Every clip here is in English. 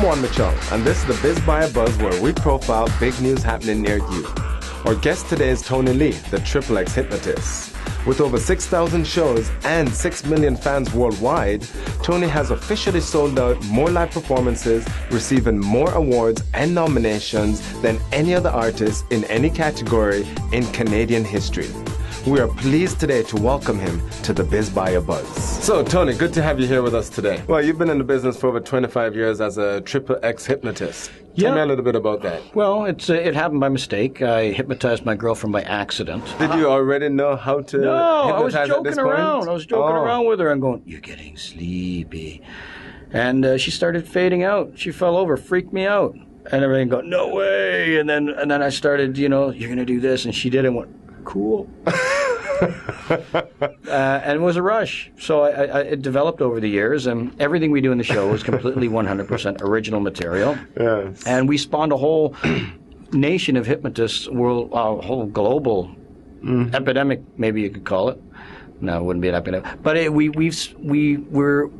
Juan, and this is the Bizbiobuz, where we profile big news happening near you. Our guest today is Tony Lee, the XXX hypnotist. With over 6,000 shows and 6 million fans worldwide, Tony has officially sold out more live performances, receiving more awards and nominations than any other artist in any category in Canadian history. We are pleased today to welcome him to the Bizbiobuz. So, Tony, good to have you here with us today. Well, you've been in the business for over 25 years as a XXX hypnotist. Tell me a little bit about that. Well, it happened by mistake. I hypnotized my girlfriend by accident. Did you already know how to hypnotize at this point? I was joking around with her and going, "You're getting sleepy." And she started fading out. She fell over, freaked me out. And everything go, "No way." And then I started, "You're going to do this." And she did it and went, "Cool." And it was a rush. So it developed over the years, and everything we do in the show is completely 100% original material. Yes. And we spawned a whole nation of hypnotists, a whole global epidemic, maybe you could call it. No, it wouldn't be an epidemic. But we're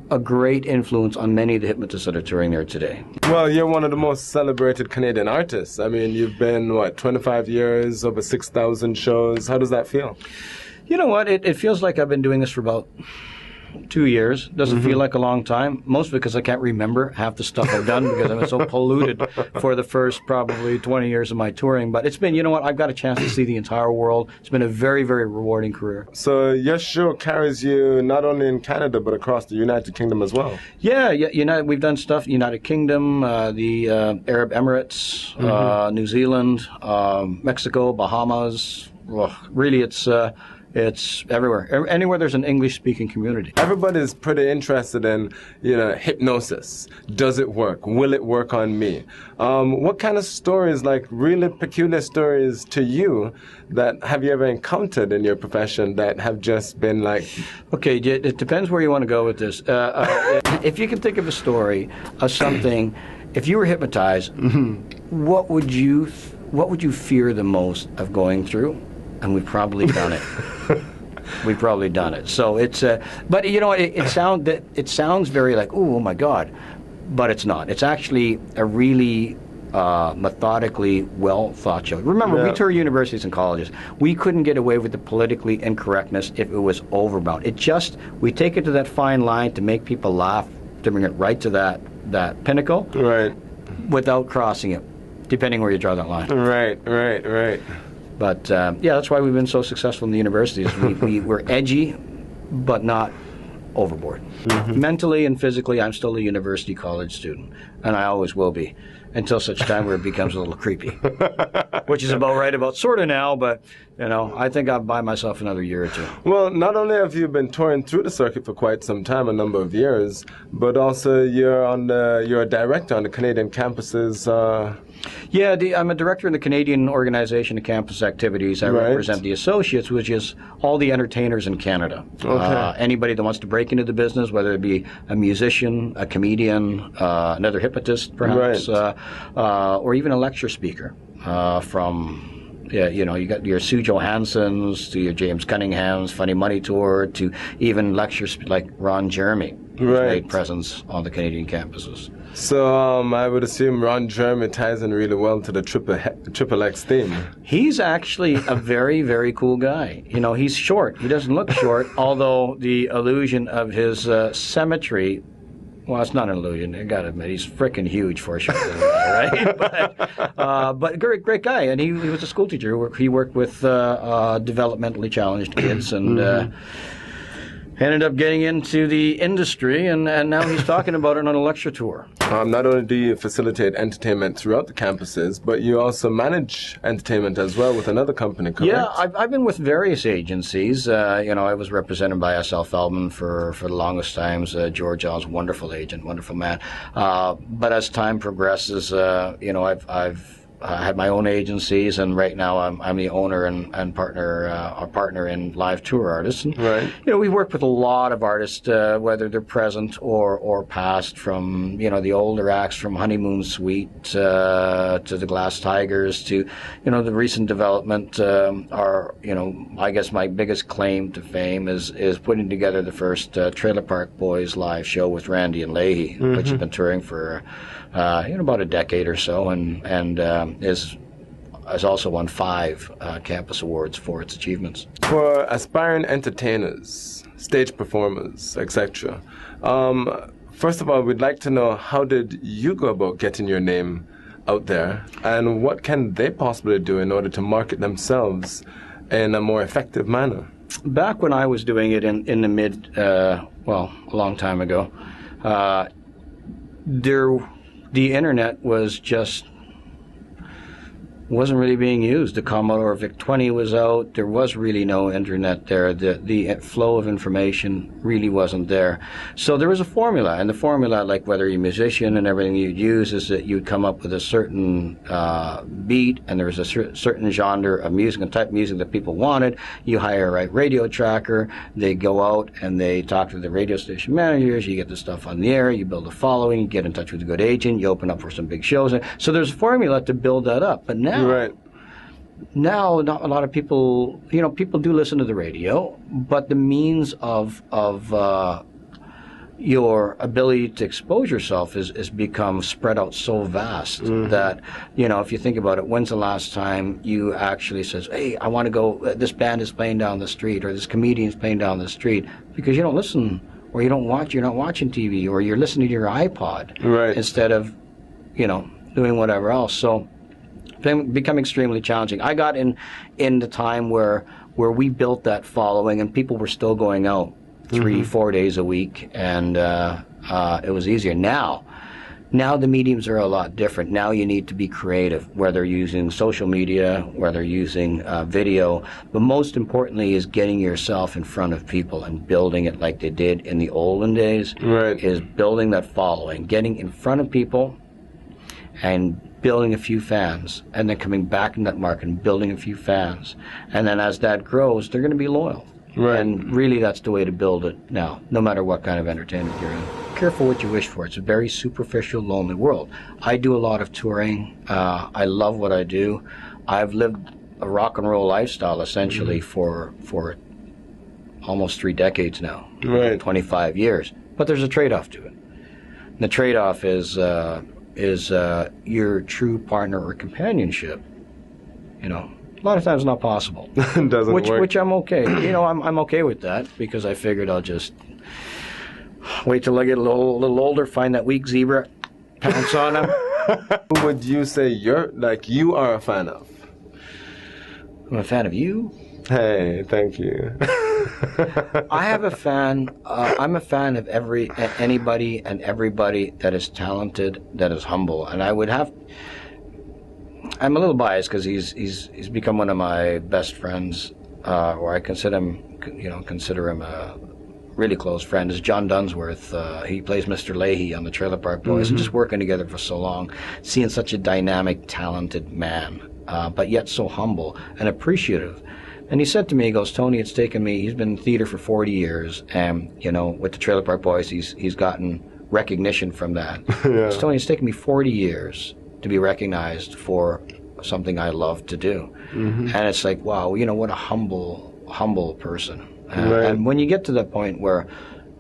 a great influence on many of the hypnotists that are touring there today. Well, you're one of the most celebrated Canadian artists. I mean, you've been, 25 years, over 6,000 shows. How does that feel? You know what? It feels like I've been doing this for about 2 years. Doesn't feel like a long time, mostly because I can't remember half the stuff I've done because I've been so polluted for the first probably 20 years of my touring. But it's been, I've got a chance to see the entire world. It's been a very, very rewarding career. So your show carries you not only in Canada, but across the United Kingdom as well. Yeah, we've done stuff, United Kingdom, the Arab Emirates, New Zealand, Mexico, Bahamas. Well, really, it's everywhere. Anywhere there's an English-speaking community. Everybody's pretty interested in, hypnosis. Does it work? Will it work on me? What kind of stories, like really peculiar stories to you, that have you ever encountered in your profession that have just been like... Okay, it depends where you want to go with this. If you can think of a story of something, if you were hypnotized, what would you fear the most of going through? And we've probably done it. We've probably done it. So it's, but it sounds very like, oh my God, but it's not. It's actually a really methodically well thought show. Remember, we tour universities and colleges. We couldn't get away with the politically incorrectness if it was overbound. We take it to that fine line to make people laugh, to bring it right to that pinnacle, right, without crossing it, depending where you draw that line. Right. But that's why we've been so successful in the universities. We're edgy, but not overboard. Mentally and physically, I'm still a university college student, and I always will be, until such time where it becomes a little creepy, which is about sort of now, but I think I'll buy myself another year or two. Well, not only have you been touring through the circuit for quite some time, a number of years, but also you're a director on the Canadian campuses. I'm a director in the Canadian Organization of Campus Activities. I represent the Associates, which is all the entertainers in Canada. Okay. Anybody that wants to break into the business, whether it be a musician, a comedian, another hypnotist, perhaps, or even a lecture speaker. You got your Sue Johanssons, to your James Cunninghams, Funny Money Tour, to even lectures like Ron Jeremy, who's made presence on the Canadian campuses. So I would assume Ron Jeremy ties in really well to the XXX theme. He's actually a very, very cool guy. He's short. He doesn't look short, although the illusion of his symmetry, well, it's not an illusion. I gotta admit, he's freaking huge for a short little guy, right? But great guy, and he was a school teacher. He worked with developmentally challenged kids, and ended up getting into the industry, and now he's talking about it on a lecture tour. Not only do you facilitate entertainment throughout the campuses, but you also manage entertainment as well with another company, correct? Yeah, I've been with various agencies. I was represented by S.L. Feldman for the longest times. George Oz, wonderful agent, wonderful man. But as time progresses, I've had my own agencies, and right now I'm the owner and partner, a partner in Live Tour Artists. And, Right. we work with a lot of artists, whether they're present or past, from the older acts from Honeymoon Suite to the Glass Tigers to the recent development. I guess my biggest claim to fame is putting together the first Trailer Park Boys live show with Randy and Leahy, which has been touring for about a decade or so, and has also won 5 campus awards for its achievements. For aspiring entertainers, stage performers, etc., first of all, we'd like to know, how did you go about getting your name out there, and what can they possibly do in order to market themselves in a more effective manner? Back when I was doing it in the mid, a long time ago, the internet wasn't really being used. The Commodore VIC-20 was out. There was really no internet there. The flow of information really wasn't there. So there was a formula, and the formula, like whether you're a musician and everything you'd use, is that you'd come up with a certain beat, and there was a certain genre of music, and type of music that people wanted. You hire a right radio tracker. They go out and they talk to the radio station managers. You get the stuff on the air. You build a following. You get in touch with a good agent. You open up for some big shows. So there's a formula to build that up. But now, not a lot of people, people do listen to the radio, but the means of your ability to expose yourself is become spread out so vast that, if you think about it, when's the last time you actually says, hey, I want to go, this band is playing down the street, or this comedian is playing down the street, because you don't listen, or you're not watching TV, or you're listening to your iPod instead of, doing whatever else. So become extremely challenging. I got in the time where we built that following, and people were still going out 3-4 days a week, and it was easier. Now the mediums are a lot different. Now you need to be creative, whether using social media, whether using video, but most importantly is getting yourself in front of people and building it like they did in the olden days. Is building that following, getting in front of people and building a few fans, and then coming back in that market and building a few fans. And then as that grows, they're going to be loyal. And really, that's the way to build it now, no matter what kind of entertainment you're in. Careful what you wish for. It's a very superficial, lonely world. I do a lot of touring. I love what I do. I've lived a rock and roll lifestyle, essentially, for almost 3 decades now, 25 years. But there's a trade-off to it. And the trade-off is your true partner or companionship. A lot of times not possible. Doesn't work. Which I'm okay. I'm okay with that, because I figured I'll just wait till I get a little older, find that weak zebra, pounce on him. Who would you say you are a fan of? I'm a fan of you. Hey, thank you. I have a fan. I'm a fan of anybody and everybody that is talented, that is humble, and I'm a little biased because he's become one of my best friends, or I consider him a really close friend. Is John Dunsworth. He plays Mr. Leahy on the Trailer Park Boys, and just working together for so long, seeing such a dynamic, talented man, but yet so humble and appreciative. And he said to me, he goes, Tony, it's taken me, he's been in theater for 40 years, and, with the Trailer Park Boys, he's gotten recognition from that. So, Tony, it's taken me 40 years to be recognized for something I love to do. And it's like, wow, what a humble person. And when you get to that point where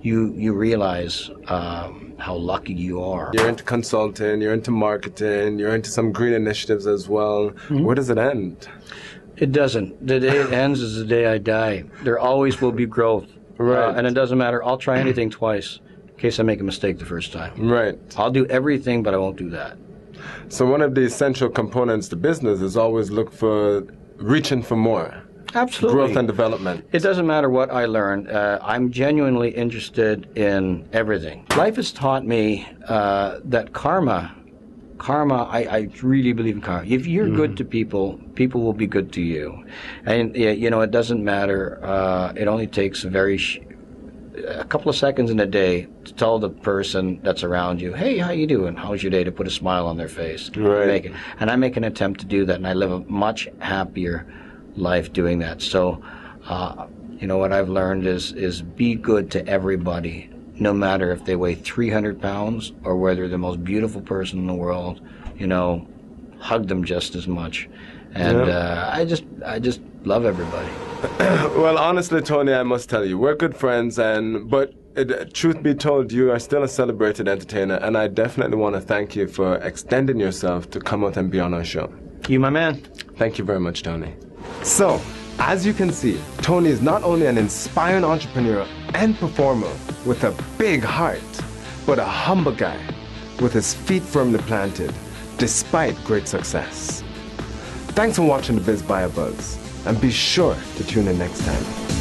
you realize how lucky you are. You're into consulting, you're into marketing, you're into some green initiatives as well. Where does it end? It doesn't. The day it ends is the day I die. There always will be growth. And it doesn't matter. I'll try anything twice in case I make a mistake the first time. I'll do everything, but I won't do that. So one of the essential components to business is always reaching for more. Absolutely. Growth and development. It doesn't matter what I learn. I'm genuinely interested in everything. Life has taught me that karma, I really believe in karma. If you're good to people, people will be good to you. And, it doesn't matter. It only takes a very a couple of seconds in a day to tell the person that's around you, hey, how you doing? How's your day? To put a smile on their face. Right. And I make an attempt to do that, and I live a much happier life doing that. So, what I've learned is be good to everybody, no matter if they weigh 300 pounds or whether they're the most beautiful person in the world. Hug them just as much. And I just love everybody. Well, honestly, Tony, I must tell you, we're good friends, but truth be told, you are still a celebrated entertainer, and I definitely want to thank you for extending yourself to come out and be on our show. You, my man. Thank you very much, Tony. So, as you can see, Tony is not only an inspiring entrepreneur and performer with a big heart, but a humble guy with his feet firmly planted, despite great success. Thanks for watching the Biz by a Buzz, and be sure to tune in next time.